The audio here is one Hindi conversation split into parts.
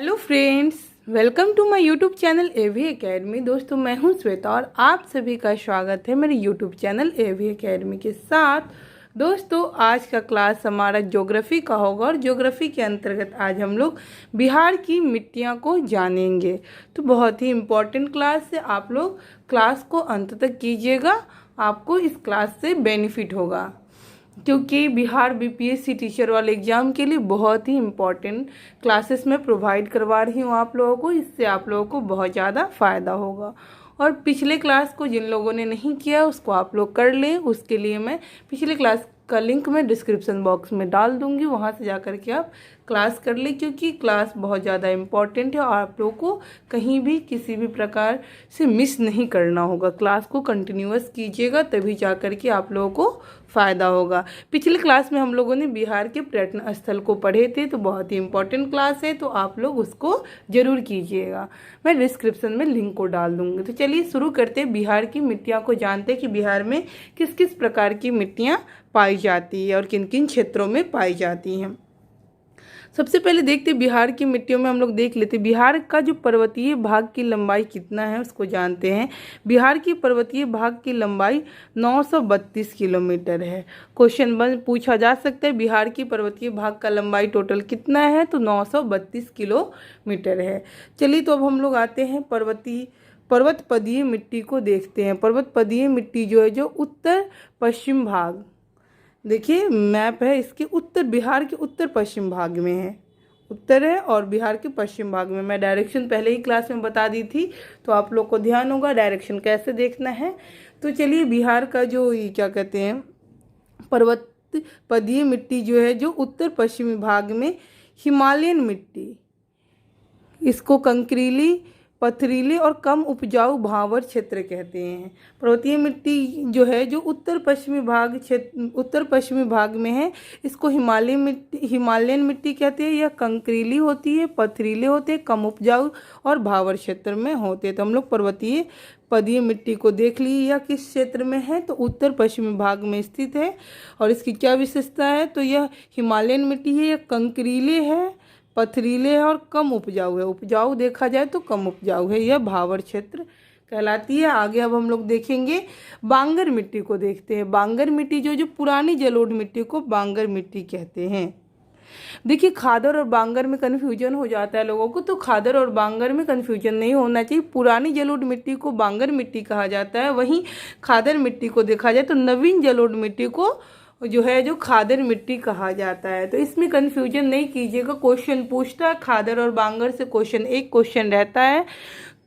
Hello friends, welcome to my YouTube channel AV academy. दोस्तों, मैं हूं श्वेता और आप सभी का स्वागत है मेरे यूट्यूब चैनल एवी एकेडमी के साथ। दोस्तों, आज का क्लास हमारा ज्योग्राफी का होगा और ज्योग्राफी के अंतर्गत आज हम लोग बिहार की मिट्टियां को जानेंगे। तो बहुत ही इम्पोर्टेंट क्लास है, आप लोग क्लास को अंत तक कीजिएगा, आपको इस क्लास से बेनिफिट होगा क्योंकि बिहार बीपीएससी टीचर वाले एग्ज़ाम के लिए बहुत ही इम्पॉर्टेंट क्लासेस मैं प्रोवाइड करवा रही हूँ आप लोगों को। इससे आप लोगों को बहुत ज़्यादा फ़ायदा होगा। और पिछले क्लास को जिन लोगों ने नहीं किया उसको आप लोग कर लें। उसके लिए मैं पिछले क्लास का लिंक मैं डिस्क्रिप्शन बॉक्स में डाल दूँगी, वहाँ से जा कर के आप क्लास कर लें, क्योंकि क्लास बहुत ज़्यादा इम्पॉर्टेंट है और आप लोगों को कहीं भी किसी भी प्रकार से मिस नहीं करना होगा। क्लास को कंटिन्यूअस कीजिएगा, तभी जा कर के आप लोगों को फ़ायदा होगा। पिछले क्लास में हम लोगों ने बिहार के पर्यटन स्थल को पढ़े थे, तो बहुत ही इम्पोर्टेंट क्लास है, तो आप लोग उसको ज़रूर कीजिएगा। मैं डिस्क्रिप्शन में लिंक को डाल दूँगी। तो चलिए शुरू करते हैं। बिहार की मिट्टियाँ को जानते हैं कि बिहार में किस किस प्रकार की मिट्टियाँ पाई जाती है और किन किन क्षेत्रों में पाई जाती हैं। सबसे पहले देखते बिहार की मिट्टियों में हम लोग देख लेते हैं बिहार का जो पर्वतीय भाग की लंबाई कितना है उसको जानते हैं। बिहार की पर्वतीय भाग की लंबाई 932 किलोमीटर है। क्वेश्चन बन पूछा जा सकता है बिहार की पर्वतीय भाग का लंबाई टोटल कितना है, तो 932 किलोमीटर है। चलिए, तो अब हम लोग आते हैं पर्वतपदीय मिट्टी को देखते हैं। पर्वतपदीय मिट्टी जो है, जो उत्तर पश्चिम भाग, देखिए मैप है इसके, उत्तर बिहार के उत्तर पश्चिम भाग में है। उत्तर है और बिहार के पश्चिम भाग में। मैं डायरेक्शन पहले ही क्लास में बता दी थी, तो आप लोग को ध्यान होगा डायरेक्शन कैसे देखना है। तो चलिए, बिहार का जो ये क्या कहते हैं पर्वतपदीय मिट्टी जो है, जो उत्तर पश्चिमी भाग में हिमालयन मिट्टी, इसको कंकरीली, पथरीले और कम उपजाऊ भावर क्षेत्र कहते हैं। पर्वतीय मिट्टी जो है, जो उत्तर पश्चिमी भाग में है, इसको हिमालयन मिट्टी कहते हैं। यह कंकरीली होती है, पथरीले होते हैं, कम उपजाऊ और भावर क्षेत्र में होते हैं। तो हम लोग पर्वतीय पदीय मिट्टी को देख ली, यह किस क्षेत्र में है, तो उत्तर पश्चिमी भाग में स्थित है। और इसकी क्या विशेषता है, तो यह हिमालयन मिट्टी है, यह कंकरीले है, पथरीले है और कम उपजाऊ है। उपजाऊ देखा जाए तो कम उपजाऊ है, यह भावर क्षेत्र कहलाती है। आगे अब हम लोग देखेंगे बांगर मिट्टी को देखते हैं। बांगर मिट्टी जो पुरानी जलोढ़ मिट्टी को बांगर मिट्टी कहते हैं। देखिए, खादर और बांगर में कन्फ्यूजन हो जाता है लोगों को, तो खादर और बांगर में कन्फ्यूजन नहीं होना चाहिए। पुरानी जलोढ़ मिट्टी को बांगर मिट्टी कहा जाता है, वहीं खादर मिट्टी को देखा जाए तो नवीन जलोढ़ मिट्टी को जो है, जो खादर मिट्टी कहा जाता है। तो इसमें कन्फ्यूजन नहीं कीजिएगा। क्वेश्चन पूछता है खादर और बांगर से, एक क्वेश्चन रहता है।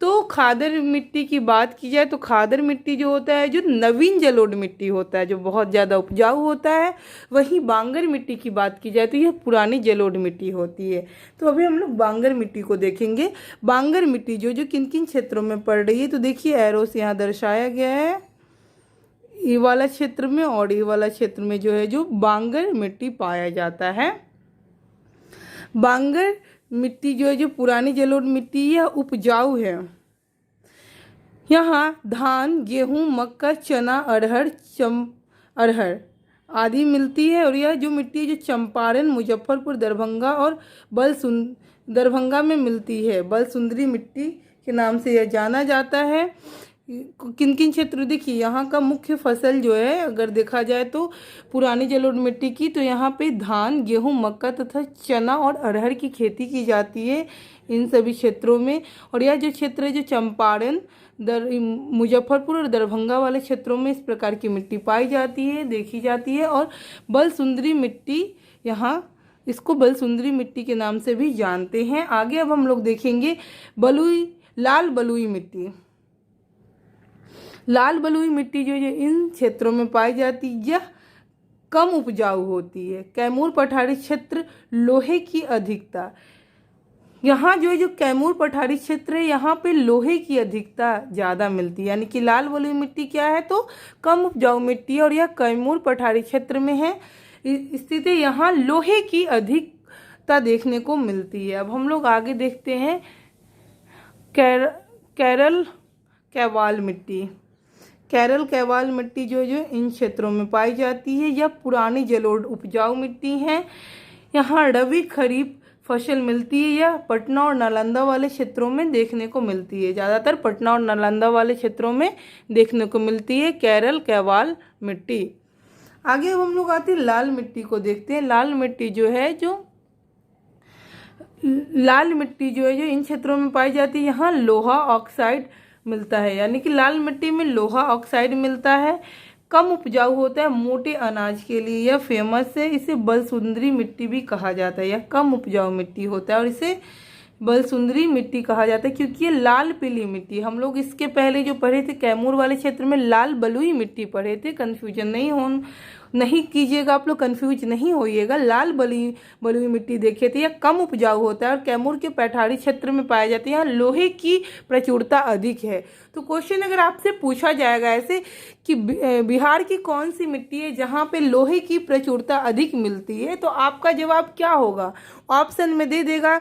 तो खादर मिट्टी की बात की जाए तो खादर मिट्टी जो होता है, जो नवीन जलोढ़ मिट्टी होता है, जो बहुत ज़्यादा उपजाऊ होता है। वहीं बांगर मिट्टी की बात की जाए तो यह पुरानी जलोढ़ मिट्टी होती है। तो अभी हम लोग बांगर मिट्टी को देखेंगे। बांगर मिट्टी जो किन किन क्षेत्रों में पड़ रही है, तो देखिए एरो से यहाँ दर्शाया गया है, ये वाला क्षेत्र में और ये वाला क्षेत्र में जो है, जो बांगर मिट्टी पाया जाता है। बांगर मिट्टी जो है, जो पुरानी जलोढ़ मिट्टी है, उपजाऊ है। यहाँ धान, गेहूं, मक्का, चना, अरहर आदि मिलती है। और यह जो मिट्टी है, जो चंपारण, मुजफ्फरपुर, दरभंगा और दरभंगा में मिलती है। बलसुंदरी मिट्टी के नाम से यह जाना जाता है। किन किन क्षेत्र, देखिए यहाँ का मुख्य फसल जो है, अगर देखा जाए तो पुरानी जलोढ़ मिट्टी की, तो यहाँ पे धान, गेहूं, मक्का तथा चना और अरहर की खेती की जाती है इन सभी क्षेत्रों में। और यह जो क्षेत्र है, जो चंपारण, मुजफ्फरपुर और दरभंगा वाले क्षेत्रों में इस प्रकार की मिट्टी पाई जाती है, देखी जाती है। और बलसुंदरी मिट्टी, यहाँ इसको बलसुंदरी मिट्टी के नाम से भी जानते हैं। आगे अब हम लोग देखेंगे लाल बलुई मिट्टी। लाल बलुई मिट्टी जो इन क्षेत्रों में पाई जाती है, यह कम उपजाऊ होती है। कैमूर पठारी क्षेत्र, लोहे की अधिकता। यहाँ जो कैमूर पठारी क्षेत्र है, यहाँ पे लोहे की अधिकता ज़्यादा मिलती है। यानी कि लाल बलुई मिट्टी क्या है, तो कम उपजाऊ मिट्टी है और यह कैमूर पठारी क्षेत्र में है स्थित है। यहाँ लोहे की अधिकता देखने को मिलती है। अब हम लोग आगे देखते हैं केरल कैवाल मिट्टी। केरल कैवाल मिट्टी जो इन क्षेत्रों में पाई जाती है, यह पुरानी जलोढ़ उपजाऊ मिट्टी है। यहाँ रबी खरीफ फसल मिलती है यह पटना और नालंदा वाले क्षेत्रों में देखने को मिलती है। ज़्यादातर पटना और नालंदा वाले क्षेत्रों में देखने को मिलती है केरल कैवाल मिट्टी। आगे अब हम लोग आते हैं लाल मिट्टी को देखते हैं। लाल मिट्टी जो है जो इन क्षेत्रों में पाई जाती है, यहाँ लोहा ऑक्साइड मिलता है, यानी कि लाल मिट्टी में लोहा ऑक्साइड मिलता है। कम उपजाऊ होता है मोटे अनाज के लिए, यह फेमस है। इसे बलसुंदरी मिट्टी भी कहा जाता है। यह कम उपजाऊ मिट्टी होता है और इसे बलसुंदरी मिट्टी कहा जाता है क्योंकि ये लाल पीली मिट्टी। हम लोग इसके पहले जो पढ़े थे कैमूर वाले क्षेत्र में लाल बलुई मिट्टी पढ़े थे। कन्फ्यूजन नहीं कीजिएगा, आप लोग कंफ्यूज नहीं होइएगा। लाल बलुई मिट्टी देखे थे, यह कम उपजाऊ होता है और कैमूर के पैठारी क्षेत्र में पाया जाता है। यहाँ लोहे की प्रचुरता अधिक है। तो क्वेश्चन अगर आपसे पूछा जाएगा ऐसे कि बिहार की कौन सी मिट्टी है जहाँ पे लोहे की प्रचुरता अधिक मिलती है, तो आपका जवाब क्या होगा? ऑप्शन में दे देगा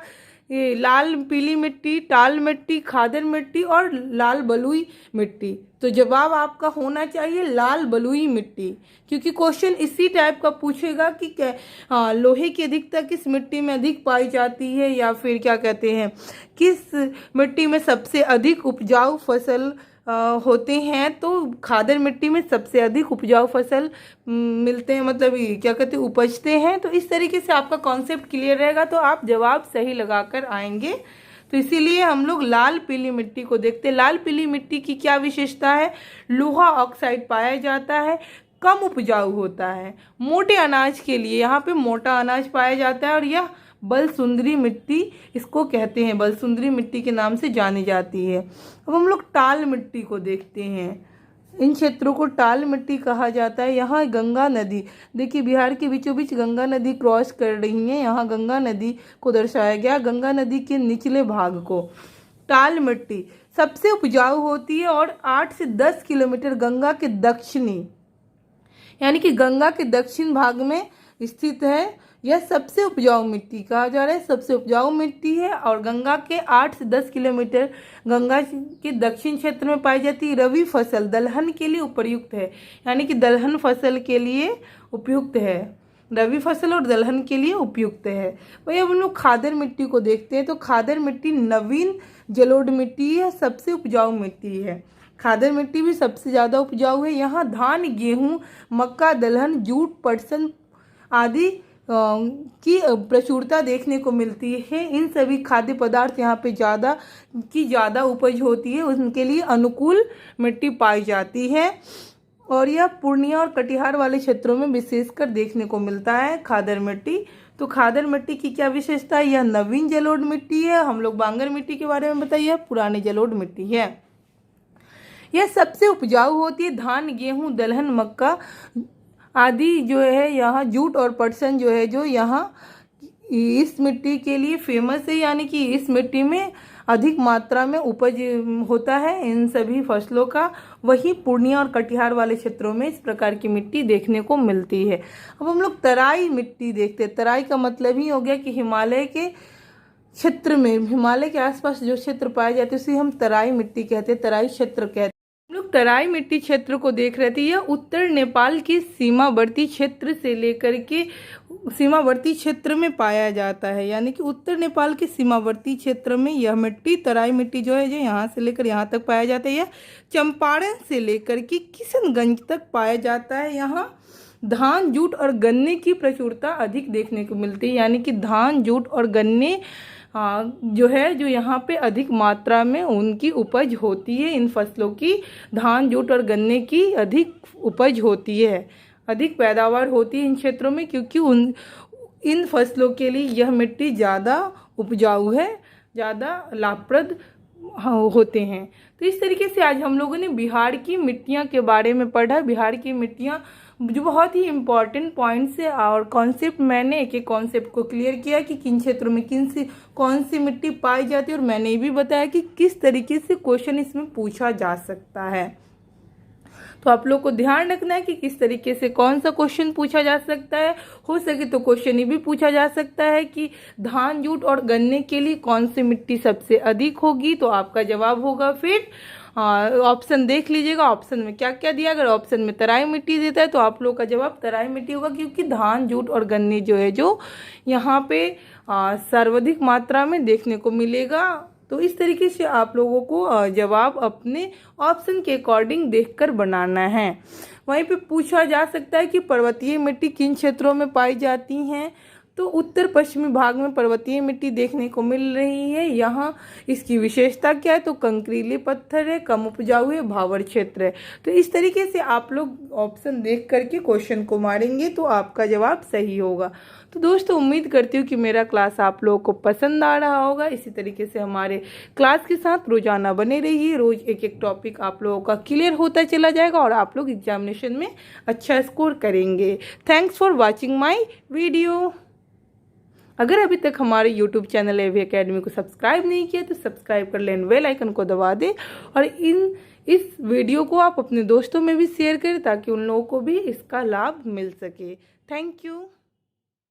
ये लाल पीली मिट्टी, टाल मिट्टी, खादर मिट्टी और लाल बलुई मिट्टी। तो जवाब आपका होना चाहिए लाल बलुई मिट्टी, क्योंकि क्वेश्चन इसी टाइप का पूछेगा कि क्या लोहे की अधिकता किस मिट्टी में अधिक पाई जाती है, या फिर क्या कहते हैं किस मिट्टी में सबसे अधिक उपजाऊ फसल होते हैं। तो खादर मिट्टी में सबसे अधिक उपजाऊ फसल मिलते हैं, मतलब क्या कहते हैं उपजते हैं। तो इस तरीके से आपका कॉन्सेप्ट क्लियर रहेगा तो आप जवाब सही लगाकर आएंगे। तो इसीलिए हम लोग लाल पीली मिट्टी को देखते हैं। लाल पीली मिट्टी की क्या विशेषता है? लोहा ऑक्साइड पाया जाता है, कम उपजाऊ होता है, मोटे अनाज के लिए यहाँ पे मोटा अनाज पाया जाता है और यह बलसुंदरी मिट्टी इसको कहते हैं, बलसुंदरी मिट्टी के नाम से जानी जाती है। अब हम लोग टाल मिट्टी को देखते हैं। इन क्षेत्रों को टाल मिट्टी कहा जाता है। यहाँ गंगा नदी, देखिए बिहार के बीचों बीच गंगा नदी क्रॉस कर रही है। यहाँ गंगा नदी को दर्शाया गया, गंगा नदी के निचले भाग को। टाल मिट्टी सबसे उपजाऊ होती है और 8 से 10 किलोमीटर गंगा के दक्षिणी, यानी कि गंगा के दक्षिण भाग में स्थित है। यह सबसे उपजाऊ मिट्टी कहा जा रहा है, सबसे उपजाऊ मिट्टी है और गंगा के 8 से 10 किलोमीटर गंगा के दक्षिण क्षेत्र में पाई जाती है। रबी फसल दलहन के लिए उपयुक्त है, यानी कि दलहन फसल के लिए उपयुक्त है, रबी फसल और दलहन के लिए उपयुक्त है। वही अब हम लोग खादर मिट्टी को देखते हैं। तो खादर मिट्टी नवीन जलोढ़ मिट्टी है, सबसे उपजाऊ मिट्टी है। खादर मिट्टी भी सबसे ज़्यादा उपजाऊ है। यहाँ धान, गेहूँ, मक्का, दलहन, जूट, पटसन आदि की प्रचुरता देखने को मिलती है। इन सभी खाद्य पदार्थ यहाँ पे ज़्यादा उपज होती है, उनके लिए अनुकूल मिट्टी पाई जाती है और यह पूर्णिया और कटिहार वाले क्षेत्रों में विशेषकर देखने को मिलता है खादर मिट्टी। तो खादर मिट्टी की क्या विशेषता है? यह नवीन जलोढ़ मिट्टी है। हम लोग बांगर मिट्टी के बारे में बताइए, पुरानी जलोढ़ मिट्टी है। यह सबसे उपजाऊ होती है। धान, गेहूँ, दलहन, मक्का आदि जो है, यहाँ जूट और पटसन जो है जो यहाँ इस मिट्टी के लिए फेमस है, यानी कि इस मिट्टी में अधिक मात्रा में उपज होता है इन सभी फसलों का। वहीं पूर्णिया और कटिहार वाले क्षेत्रों में इस प्रकार की मिट्टी देखने को मिलती है। अब हम लोग तराई मिट्टी देखते हैं। तराई का मतलब ही हो गया कि हिमालय के क्षेत्र में, हिमालय के आसपास जो क्षेत्र पाए जाते हैं उसे हम तराई मिट्टी कहते हैं, तराई क्षेत्र कहते हैं। हम लोग तराई मिट्टी क्षेत्र को देख रहे थे। यह उत्तर नेपाल की सीमावर्ती क्षेत्र से लेकर के सीमावर्ती क्षेत्र में पाया जाता है, यानी कि उत्तर नेपाल के सीमावर्ती क्षेत्र में यह मिट्टी, तराई मिट्टी जो है जो यहाँ से लेकर यहाँ तक पाया जाता है। यह चंपारण से लेकर के किशनगंज तक पाया जाता है। यहाँ धान, जूट और गन्ने की प्रचुरता अधिक देखने को मिलती है, यानी कि धान, जूट और गन्ने जो है जो यहाँ पे अधिक मात्रा में उनकी उपज होती है। इन फसलों की, धान, जूट और गन्ने की अधिक उपज होती है, अधिक पैदावार होती है इन क्षेत्रों में, क्योंकि इन फसलों के लिए यह मिट्टी ज़्यादा उपजाऊ है, ज़्यादा लाभप्रद होते हैं। तो इस तरीके से आज हम लोगों ने बिहार की मिट्टियाँ के बारे में पढ़ा। बिहार की मिट्टियाँ जो बहुत ही इम्पॉर्टेंट पॉइंट्स है और कॉन्सेप्ट, मैंने एक एक कॉन्सेप्ट को क्लियर किया कि किन क्षेत्रों में कौन सी मिट्टी पाई जाती है, और मैंने ये भी बताया कि किस तरीके से क्वेश्चन इसमें पूछा जा सकता है। तो आप लोग को ध्यान रखना है कि किस तरीके से कौन सा क्वेश्चन पूछा जा सकता है। हो सके तो क्वेश्चन ये भी पूछा जा सकता है कि धान, जूट और गन्ने के लिए कौन सी मिट्टी सबसे अधिक होगी, तो आपका जवाब होगा फिर ऑप्शन देख लीजिएगा ऑप्शन में क्या क्या दिया। अगर ऑप्शन में तराई मिट्टी देता है तो आप लोग का जवाब तराई मिट्टी होगा, क्योंकि धान, जूट और गन्ने जो है जो यहाँ पे सर्वाधिक मात्रा में देखने को मिलेगा। तो इस तरीके से आप लोगों को जवाब अपने ऑप्शन के अकॉर्डिंग देखकर बनाना है। वहीं पे पूछा जा सकता है कि पर्वतीय मिट्टी किन क्षेत्रों में पाई जाती हैं, तो उत्तर पश्चिमी भाग में पर्वतीय मिट्टी देखने को मिल रही है। यहाँ इसकी विशेषता क्या है, तो कंकरीले पत्थर है, कम उपजाऊ है, भावर क्षेत्र है। तो इस तरीके से आप लोग ऑप्शन देख करके क्वेश्चन को मारेंगे तो आपका जवाब सही होगा। तो दोस्तों उम्मीद करती हूँ कि मेरा क्लास आप लोगों को पसंद आ रहा होगा। इसी तरीके से हमारे क्लास के साथ रोजाना बने रहिए। रोज एक एक टॉपिक आप लोगों का क्लियर होता चला जाएगा और आप लोग एग्जामिनेशन में अच्छा स्कोर करेंगे। Thanks for watching my video. अगर अभी तक हमारे YouTube चैनल एवी एकेडमी को सब्सक्राइब नहीं किया तो सब्सक्राइब कर लें, बेल आइकन को दबा दें और इस वीडियो को आप अपने दोस्तों में भी शेयर करें ताकि उन लोगों को भी इसका लाभ मिल सके। Thank you.